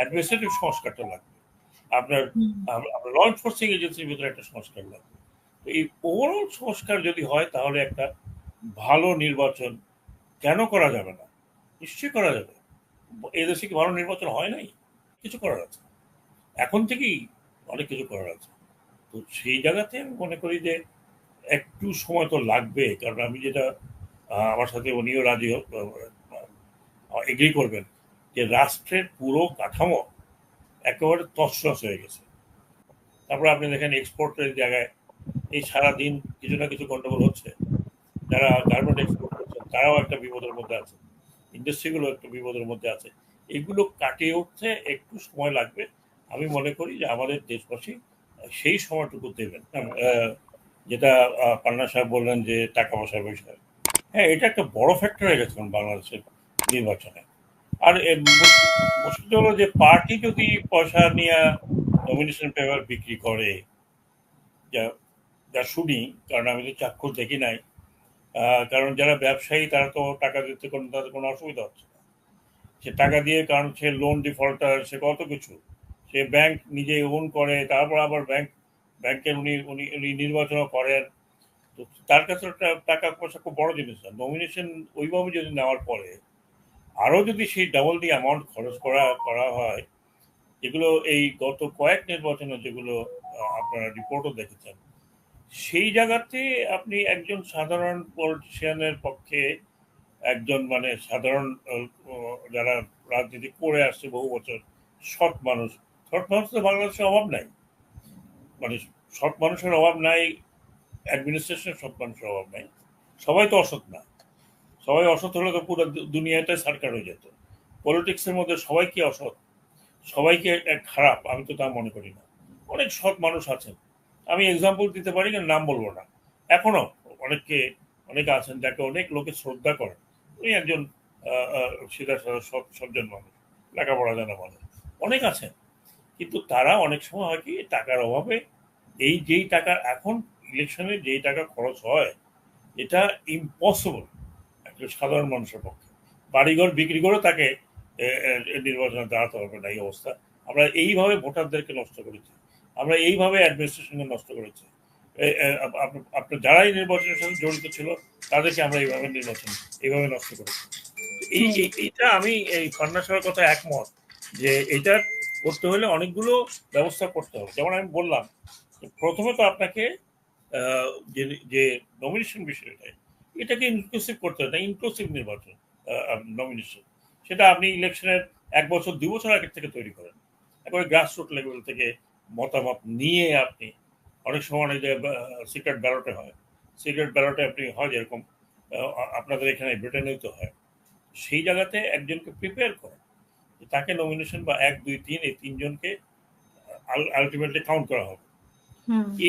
Administrative সংস্কারটা লাগবে। আপনার আপনার ল এনফোর্সিং এজেন্সির ভিতরে একটা সংস্কার লাগবে। তো এই ওভারঅল সংস্কার যদি হয় তাহলে একটা ভালো নির্বাচন কেন করা যাবে না? নিশ্চয়ই করা যাবে। এদেশে কি ভালো নির্বাচন হয় নাই? কিছু করার আছে। এখন থেকেই অনেক কিছু করার আছে। তো সেই জায়গাতে আমি মনে করি যে একটু সময় তো লাগবে। কারণ আমি যেটা আমার সাথে উনিও রাজি এগ্রি করবেন যে রাষ্ট্রের পুরো কাঠামো একেবারে তছনছ হয়ে গেছে। তারপরে আপনি দেখেন এক্সপোর্টের জায়গায় এই সারাদিন কিছু না কিছু গন্ডগোল হচ্ছে। যারা গার্মেন্ট এক্সপোর্ট করছেন তারাও একটা বিপদের মধ্যে আছে, ইন্ডাস্ট্রিগুলো একটু বিপদের মধ্যে আছে। এগুলো কাটিয়ে উঠতে একটু সময় লাগবে। আমি মনে করি যে আমাদের দেশবাসী সেই সময়টুকু দেবেন। যেটা পান্না সাহেব বললেন যে টাকা পয়সার বিষয়, হ্যাঁ এটা একটা বড় ফ্যাক্টর হয়ে গেছে বাংলাদেশের নির্বাচনে। আর মুশকিল হলো যে পার্টি যদি পয়সা নিয়ে নমিনেশন পেপার বিক্রি করে, যা যা শুনি, কারণ আমি তো চাক্ষুষ দেখি নাই। কারণ যারা ব্যবসায়ী তারা তো টাকা দিতে তাদের কোনো অসুবিধা হচ্ছে না। সে টাকা দিয়ে, কারণ সে লোন ডিফল্টার, সে কত কিছু, সে ব্যাংক নিজে ওন করে, তারপর আবার ব্যাংকের উনি উনি উনি নির্বাচনও করেন। তো তার কাছে টাকা পয়সা খুব বড় জিনিস না। নমিনেশন ওইভাবে যদি নেওয়ার পরে আরও যদি সেই ডাবল দি অ্যামাউন্ট খরচ করা হয়, যেগুলো এই গত কয়েক নির্বাচনে যেগুলো আপনারা রিপোর্টও দেখেছেন, সেই জায়গাতে আপনি একজন সাধারণ পলিটিশিয়ানের পক্ষে, একজন মানে সাধারণ যারা রাজনীতি করে আসছে বহু বছর, সৎ মানুষ তো বাংলাদেশে অভাব নাই। মানে সৎ মানুষের অভাব নাই, অ্যাডমিনিস্ট্রেশনের সৎ মানুষের অভাব নাই। সবাই তো অসৎ না। সবাই অসৎ হলে তো পুরো দুনিয়াটাই সরকার হয়ে যেত। পলিটিক্সের মধ্যে সবাই কি অসৎ, সবাইকে খারাপ? আমি তো তা মনে করি না। অনেক সৎ মানুষ আছেন। আমি এক্সাম্পল দিতে পারি, কিন্তু নাম বলবো না। এখনো অনেকে আছেন যাকে অনেক লোকে শ্রদ্ধা করেন। উনি একজন সিধা সাধা সজ্জন মানুষ, লেখাপড়া জানা মানুষ, অনেক আছেন। কিন্তু তারা অনেক সময় হয় কি, টাকার অভাবে যেই টাকা এখন ইলেকশনে যেই টাকা খরচ হয়, এটা ইম্পসিবল একটা সাধারণ মানুষের পক্ষে। বাড়িঘর বিক্রি করে তাকে নির্বাচনে দাঁড়াতে হবে না, এই অবস্থা। আমরা এইভাবে ভোটারদেরকে নষ্ট করেছি, আমরা এইভাবে অ্যাডমিনিস্ট্রেশনকে নষ্ট করেছি। আপনার যারাই নির্বাচনের সাথে জড়িত ছিল তাদেরকে আমরা এইভাবে নষ্ট করেছি। এইটা আমি এই পান্না সাহেবের কথা একমত যে এটা করতে হলে অনেকগুলো ব্যবস্থা করতে হবে। যেমন আমি বললাম, প্রথমে তো আপনাকে যে নমিনেশন বিষয়টা, এটাকে ইনক্লুসিভ করতে হবে, ইনক্লুসিভ নির্বাচন নমিনেশন। সেটা আপনি ইলেকশনের 1 বছর 2 বছর আগে থেকে তৈরি করেন। একবারে গ্রাসরুট লেভেল থেকে মতামত নিয়ে আপনি, অনেক সময় অনেক জায়গায় সিক্রেট ব্যালটে হয়, সিক্রেট ব্যালটে আপনি হয় যেরকম আপনাদের এখানে ব্রিটেনেও তো হয়, সেই জায়গাতে একজনকে প্রিপেয়ার করেন, তাকে নমিনেশন বা 1 2 3 এই 3 জনকে আলটিমেটলি কাউন্ট করা হবে।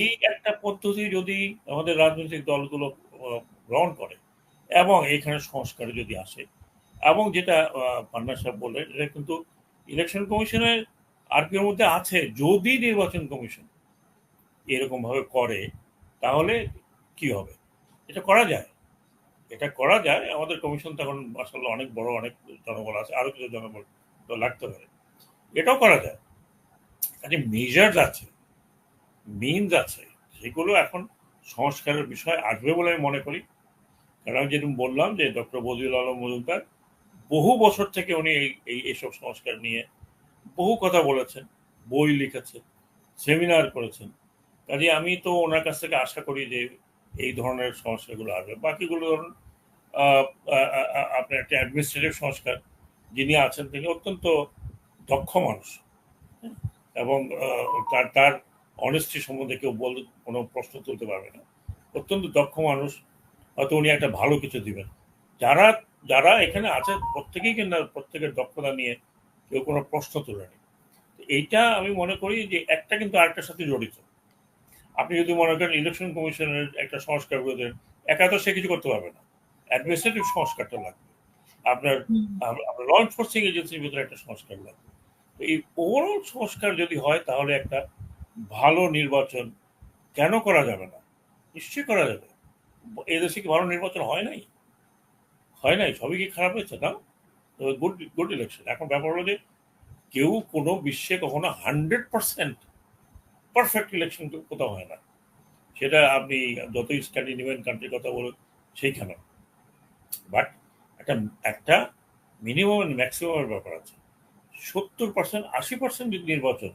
এই একটা পদ্ধতি যদি আমাদের রাজনৈতিক দলগুলো গ্রহণ করে এবং এখানে সংস্কারে যদি আসে, এবং যেটা পান্না সাহেব বললেন, এটা কিন্তু ইলেকশন কমিশনের আরপিওর মধ্যে আছে, যদি নির্বাচন কমিশন এরকম ভাবে করে তাহলে কি হবে? এটা করা যায়, এটা করা যায়। আমাদের কমিশন তখন আসলে অনেক বড়, অনেক জনবল আছে, আরো কিছু জনবল তো লাগতে পারে, এটাও করা যায়। কাজে মেজার্স আছে, মিনস আছে, সেগুলো এখন সংস্কারের বিষয় আসবে বলে আমি মনে করি। কারণ আমি যেরকম বললাম যে ডক্টর বদিউল আলম মজুমদার বহু বছর থেকে উনি এইসব সংস্কার নিয়ে বহু কথা বলেছেন, বই লিখেছেন, সেমিনার করেছেন। কাজে আমি তো ওনার কাছ থেকে আশা করি যে এই ধরনের সংস্কারগুলো আসবে। বাকিগুলো ধরুন আপনার একটা অ্যাডমিনিস্ট্রেটিভ সংস্কার, যিনি আছেন তিনি অত্যন্ত দক্ষ মানুষ, এবং তার অনেস্টি সম্বন্ধে কেউ কোনো প্রশ্ন তুলতে পারবে না। অত্যন্ত দক্ষ মানুষ, হয়তো উনি একটা ভালো কিছু দিবেন। যারা যারা এখানে আছে প্রত্যেকেই কিন্তু প্রত্যেকের দক্ষতা নিয়ে কেউ কোনো প্রশ্ন তোলেনি। এইটা আমি মনে করি যে একটা কিন্তু আরেকটার সাথে জড়িত। আপনি যদি মনে করেন ইলেকশন কমিশনের একটা সংস্কার করে দেন, একা তো সে কিছু করতে পারবে না, অ্যাডমিনিস্ট্রেটিভ সংস্কারটা লাগবে। আপনার ল এনফোর্সিং এজেন্সির ভিতরে একটা সংস্কার লাগবে। তো এই ওভারঅল সংস্কার যদি হয় তাহলে একটা ভালো নির্বাচন কেন করা যাবে না? নিশ্চয়ই করা যাবে। এদেশে কি ভালো নির্বাচন হয় নাই? হয় নাই, সবই কি খারাপ হয়েছে? না, গুড গুড ইলেকশন। এখন ব্যাপার হলো যে কেউ কোনো বিশ্বে কখনো 100% পারফেক্ট ইলেকশন কোথাও হয় না। সেটা আপনি যতই স্ক্যান্ডিনেভিয়ান কান্ট্রির কথা বলুন সেইখানে। বাট একটা একটা মিনিমাম এন্ড ম্যাক্সিমামের ব্যাপার আছে। 70% 80% যদি নির্বাচন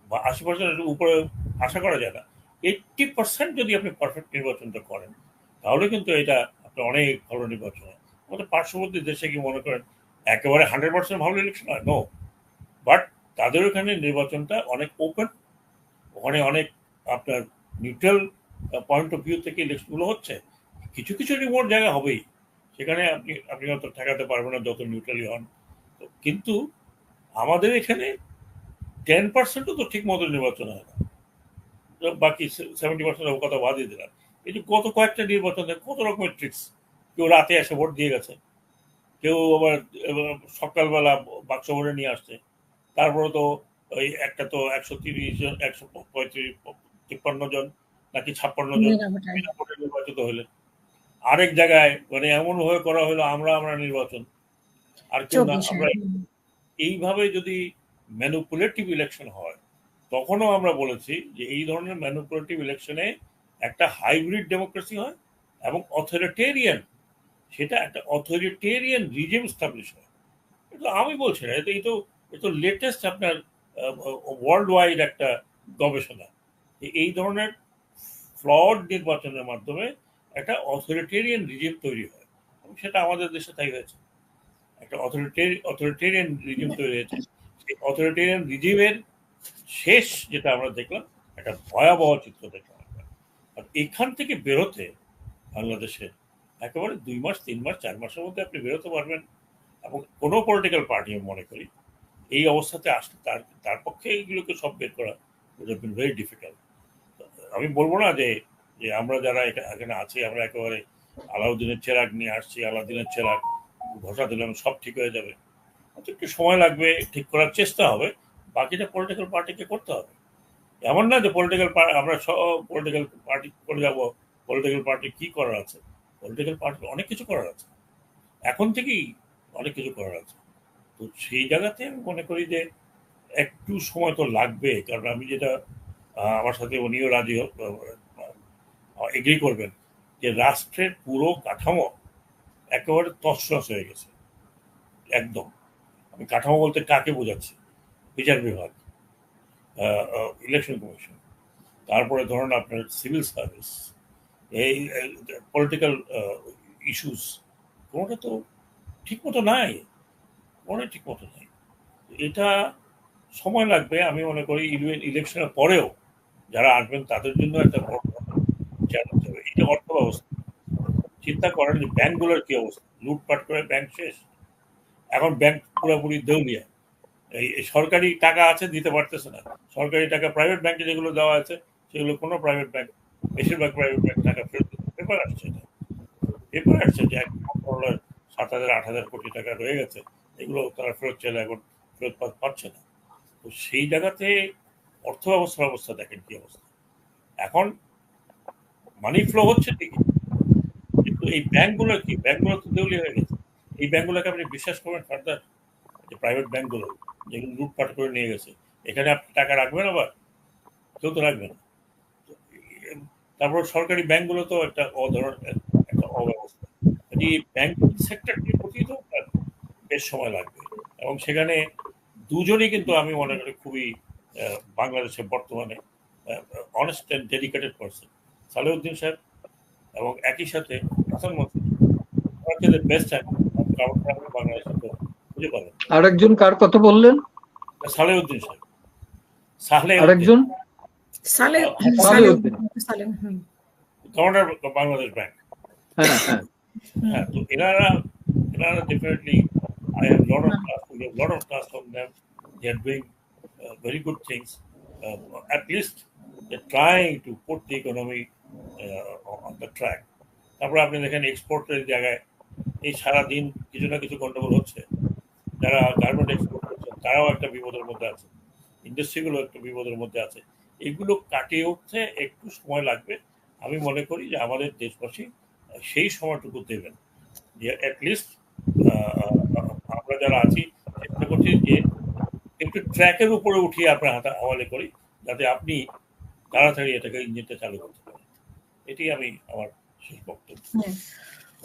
বা 80% উপরে আশা করা যায় না, 80% যদি আপনি পারফেক্ট নির্বাচনটা করেন তাহলে কিন্তু এটা আপনার অনেক ভালো নির্বাচন হয়। আমাদের পার্শ্ববর্তী দেশে কি মনে করেন একেবারে 100% ভালো ইলেকশন হয়? নো। বাট তাদের ওখানে নির্বাচনটা অনেক ওপেন, ওখানে অনেক আপনার নিউট্রাল পয়েন্ট অফ ভিউ থেকে ইলেকশনগুলো হচ্ছে। কিছু কিছু রিমোট জায়গা হবেই, সেখানে আপনি আপনি হয়তো ঠেকাতে পারবেন না যত নিউট্রালি হন। কিন্তু আমাদের এখানে 10%ও তো ঠিক মতো নির্বাচন হয় না, বাকি 70% কথা বাদই দিলাম। এই যে গত কয়েকটা নির্বাচনে কত রকমের ট্রিক্স, কেউ রাতে এসে ভোট দিয়ে গেছে, কেউ আবার সকালবেলা বাক্স ভরে নিয়ে আসছে। তারপরে তো ওই একটা তো 130 জন 153 জন নাকি 56 জন বিনা ভোটে নির্বাচিত হলেন। আরেক জায়গায় মানে এমন ভাবে করা হলো আমরা নির্বাচন আর কেউ না আমরা। এইভাবে যদি ম্যানুপুলেটিভ ইলেকশন হয় তখনও আমরা বলেছি যে এই ধরনের ম্যানুপুলেটিভ ইলেকশনে একটা হাইব্রিড ডেমোক্রেসি হয় এবং অথরিটেরিয়ান, সেটা একটা অথরিটেরিয়ান রিজিম স্টাবলিশ হয়। এটা আমি বলছি না, এই তো লেটেস্ট আপনার ওয়ার্ল্ড ওয়াইড একটা গবেষণা। এই ধরনের ফ্লড নির্বাচনের মাধ্যমে একটা অথরিটেরিয়ান রিজিম তৈরি হয় এবং সেটা আমাদের দেশে তাই হয়েছে। একটা অথরিটেরিয়ান রিজিম তৈরি হয়েছে। সেই অথরিটেরিয়ান রিজিমের শেষ যেটা আমরা দেখলাম একটা ভয়াবহ চিত্র দেখলাম আমরা। আর এখান থেকে বেরোতে বাংলাদেশে একেবারে 2 মাস 3 মাস 4 মাসের মধ্যে আপনি বেরোতে পারবেন এবং কোনো পলিটিক্যাল পার্টি আমি মনে করি এই অবস্থাতে আসলে তার পক্ষে এইগুলোকে সব বের করা ভেরি ডিফিকাল্ট। আমি বলবো না যে যে আমরা যারা এখানে আছি আমরা একেবারে আলাউদ্দিনের চেরাগ নিয়ে আসছি, আলাউদ্দিনের চেরাগ ঘষা দিলাম সব ঠিক হয়ে যাবে। একটু সময় লাগবে, ঠিক করার চেষ্টা হবে, বাকিটা পলিটিক্যাল পার্টিকে করতে হবে। এমন না যে পলিটিক্যাল আমরা সব পলিটিক্যাল পার্টি করে যাবো। পলিটিক্যাল পার্টি কি করার আছে? পলিটিক্যাল পার্টি অনেক কিছু করার আছে, এখন থেকেই অনেক কিছু করার আছে। তো সেই জায়গাতে আমি মনে করি যে একটু সময় তো লাগবে, কারণ আমি যেটা আমার সাথে উনিও রাজি এগ্রি করবেন যে রাষ্ট্রের পুরো কাঠামো একেবারে তছনছ হয়ে গেছে একদম। আমি কাঠামো বলতে কাকে বোঝাচ্ছি? বিচার বিভাগ, ইলেকশন কমিশন, তারপরে ধরুন আপনার সিভিল সার্ভিস, এই পলিটিক্যাল ইস্যুস, কোনোটা তো ঠিক মতো নাই, কোনো ঠিক মতো নাই। এটা সময় লাগবে। আমি মনে করি ইলেকশনের পরেও যারা আসবেন তাদের জন্য একটা বড় চ্যালেঞ্জ হবে। এই যে অর্থ ব্যবস্থা, চিন্তা করেন যে ব্যাংকগুলোর কি অবস্থা, লুটপাট করে ব্যাংক শেষ। এখন ব্যাংক পুরোপুরি দেউলিয়া। এই সরকারি টাকা আছে, দিতে পারতেছে না। সরকারি টাকা প্রাইভেট ব্যাংকে যেগুলো দেওয়া আছে সেগুলো কোনো প্রাইভেট ব্যাংক, বেশিরভাগ প্রাইভেট ব্যাংক টাকা ফেরত পেপার আসছে, এটা পেপার আসছে যে 7,000 8,000 কোটি টাকা রয়ে গেছে, এগুলো তারা ফেরত চাইলে এখন ফেরত পাচ্ছে না। তো সেই জায়গাতে অর্থ ব্যবস্থার অবস্থা দেখেন কি অবস্থা। এখন মানি ফ্লো হচ্ছে ঠিকই, কিন্তু এই ব্যাংকগুলো কি, ব্যাংকগুলো তো দেউলিয়া হয়ে গেছে। এই ব্যাংকগুলোকে আপনি বিশ্বাস করবেন ফার্দার? যে প্রাইভেট ব্যাংকগুলো যেগুলো লুটপাট করে নিয়ে গেছে, এখানে আপনি টাকা রাখবেন? আবার কেউ তো রাখবে না। তারপর সরকারি ব্যাংকগুলো তো একটা একটা অব্যবস্থা। এই ব্যাংকিং সেক্টরটির প্রতি তো বেশ সময় লাগবে এবং সেখানে দুজনেই কিন্তু আমি মনে করি খুবই বাংলাদেশে বর্তমানে honest and dedicated person, Salehuddin সাহেব এবং একই সাথে প্রধানমন্ত্রী বেস্ট বাংলাদেশে তো খুঁজে পাবেন। আরেকজন কার কথা বললেন? সালেউদ্দিন সাহেব, আরেকজন গভর্নর বাংলাদেশ ব্যাংক। হ্যাঁ, তো এনারা definitely I have lot of trust. We have lot of trust on them. They are doing very good things. At least they're trying to put the economy on the track. তারপরে আপনি দেখেন এক্সপোর্টের জায়গায় এই সারাদিন কিছু না কিছু গন্ডগোল হচ্ছে। যারা গার্মেন্ট এক্সপোর্ট করছেন তারাও একটা বিপদের মধ্যে আছে, ইন্ডাস্ট্রিগুলো একটা বিপদের মধ্যে আছে। এগুলো কাটিয়ে উঠতে একটু সময় লাগবে। আমি মনে করি যে আমাদের দেশবাসী সেই সময়টুকু দেবেন যে অ্যাটলিস্ট আমরা যারা আছি চেষ্টা করছি যে একটু ট্র্যাকের উপরে উঠিয়ে আপনার হাওয়ালে করি, যাতে আপনি তাড়াতাড়ি এটাকে ইঞ্জিনটা চালু করতে পারেন। এটি আমি আমার শেষ বক্তব্য।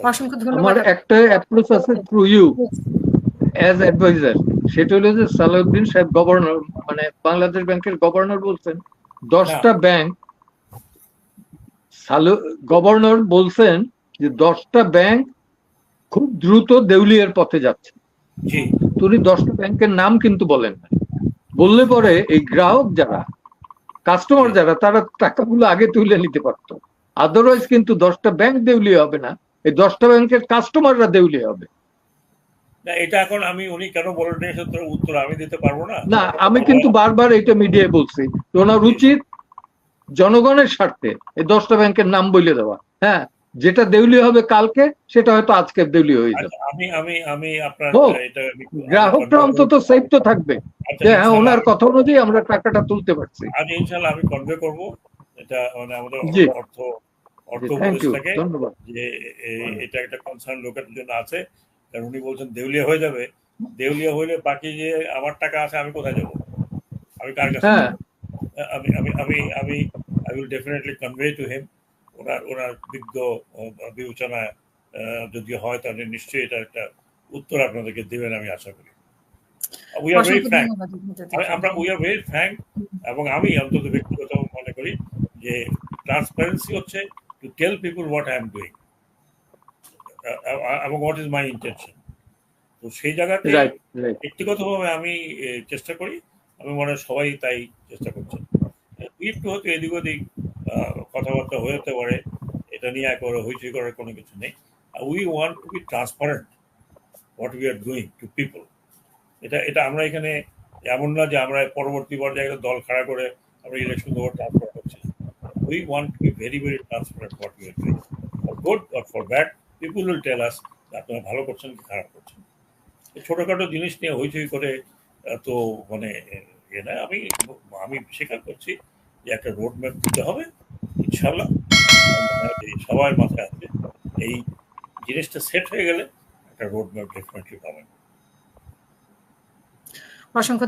অসংখ্য ধন্যবাদ। আমার একটা অ্যাপ্রোচ আছে থ্রু ইউ অ্যাজ অ্যাডভাইজার, সেটা হলো যে সালাউদ্দিন সাহেব গভর্নর, মানে বাংলাদেশ ব্যাংকের গভর্নর বলছেন 10টা ব্যাংক, গভর্নর বলছেন যে 10টা ব্যাংক খুব দ্রুত দেউলিয়ার পথে যাচ্ছে। জি, উনি 10টা ব্যাংকের নাম কিন্তু বলেন না। বললে পরে এই গ্রাহক যারা, কাস্টমার যারা, তারা টাকাগুলো আগে তুলে নিতে পারতো। আদারওয়াইজ কিন্তু 10টা ব্যাংক দেউলিয়া হবে না, এই 10টা ব্যাংকের কাস্টমাররা দেউলিয়া হবে। না এটা এখন আমি উনি কেন বলেন নাই সেটার উত্তর আমি দিতে পারবো না। না, আমি কিন্তু বারবার এটা মিডিয়ায় বলছি, ওনার উচিত জনগণের স্বার্থে এই 10টা ব্যাংকের নাম বলে দেওয়া। হ্যাঁ, যেটা দেউলিয়া হবে কালকে, সেটা হয়তো আজকে দেউলিয়া হয়ে যাবে। আমি আমি আমি আপনার এটা গ্রাহকরা অন্তত সেফ তো থাকবে যে হ্যাঁ, ওনার কথা অনুযায়ী আমরা টাকাটা তুলতে পারছি। আমি ইনশাআল্লাহ আমি কনভে করব এটা, মানে আমাদের অর্থ থ্যাংক ইউ, উপদেষ্টাকে, ধন্যবাদ। যে এটা একটা কনসার্ন লোকের জন্য আছে, কারণ উনি বলছেন দেউলিয়া হয়ে যাবে। দেউলিয়া হইলে বাকি যে আমার টাকা আছে আমি কোথায় যাব, আমি কার কাছে যাব? আমি আমি আমি আমি I will definitely convey to him. ওনার বিজ্ঞ বিবেচনা যদি হয় তাহলে নিশ্চয়ই এটা একটা উত্তর আপনাদেরকে দেবেন আমি আশা করি। We are very frank, we are very frank, এবং আমি অন্তত ব্যক্তিগত মনে করি যে ট্রান্সপারেন্সি হচ্ছে to tell people what I am doing এবং হোয়াট ইজ মাই ইন্টেনশন। তো সেই জায়গাতে ব্যক্তিগতভাবে আমি চেষ্টা করি, আমি মনে হয় সবাই তাই চেষ্টা করছেন। একটু হয়তো এদিক ওদিক কথাবার্তা হয়ে যেতে পারে, এটা নিয়ে একেবারে হইচই করার কোনো কিছু নেই। We want to be transparent what we are doing to people. এটা আমরা এখানে এমন না যে আমরা পরবর্তী পর্যায়ে দল খাড়া করে আমরা ইলেকশন দেওয়ার ট্রান্সফার করছি। We want to be very very transparent what we are doing, for good or for bad. People will tell us আপনারা ভালো করছেন কি খারাপ করছেন। ছোটখাটো জিনিস নিয়ে হইচই করে তো মানে না, আমি স্বীকার করছি যে একটা রোড ম্যাপ দিতে হবে ইনশাল্লাহ, সবার মাথায় আছে। এই জিনিসটা সেট হয়ে গেলে একটা রোড ম্যাপ ডেফিনেটলি পাবেন। অসংখ্য